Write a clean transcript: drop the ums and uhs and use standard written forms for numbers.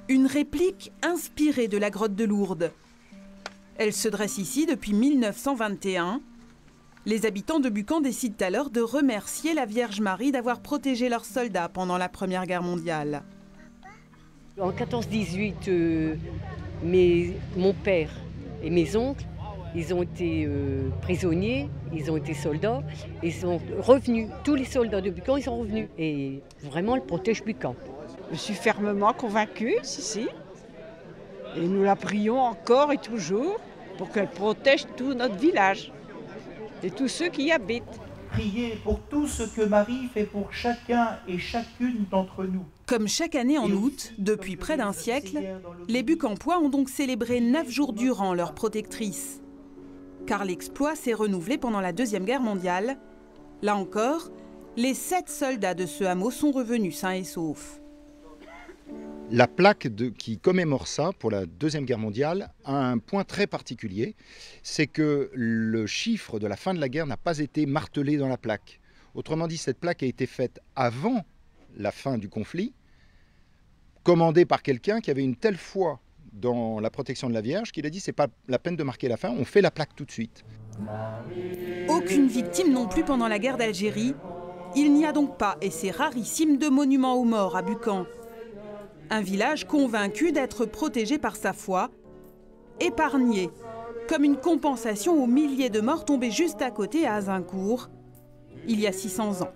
Une réplique inspirée de la grotte de Lourdes. Elle se dresse ici depuis 1921. Les habitants de Buchan décident alors de remercier la Vierge Marie d'avoir protégé leurs soldats pendant la Première Guerre mondiale. En 14-18, mon père et mes oncles, ils ont été prisonniers, ils ont été soldats, ils sont revenus. Tous les soldats de Buchan, ils sont revenus. Et vraiment, elle protège Buchan. Je suis fermement convaincue, si. Et nous la prions encore et toujours pour qu'elle protège tout notre village et tous ceux qui y habitent. Priez pour tout ce que Marie fait pour chacun et chacune d'entre nous. Comme chaque année en août, depuis près d'un siècle, les Bucampois ont donc célébré 9 jours durant leur protectrice. Car l'exploit s'est renouvelé pendant la Deuxième Guerre mondiale. Là encore, les 7 soldats de ce hameau sont revenus sains et saufs. La plaque qui commémore ça pour la Deuxième Guerre mondiale a un point très particulier, c'est que le chiffre de la fin de la guerre n'a pas été martelé dans la plaque. Autrement dit, cette plaque a été faite avant la fin du conflit, commandée par quelqu'un qui avait une telle foi dans la protection de la Vierge qu'il a dit c'est pas la peine de marquer la fin, on fait la plaque tout de suite. Aucune victime non plus pendant la guerre d'Algérie. Il n'y a donc pas, et c'est rarissime, de monument aux morts à Buchan. Un village convaincu d'être protégé par sa foi, épargné, comme une compensation aux milliers de morts tombés juste à côté à Azincourt, il y a 600 ans.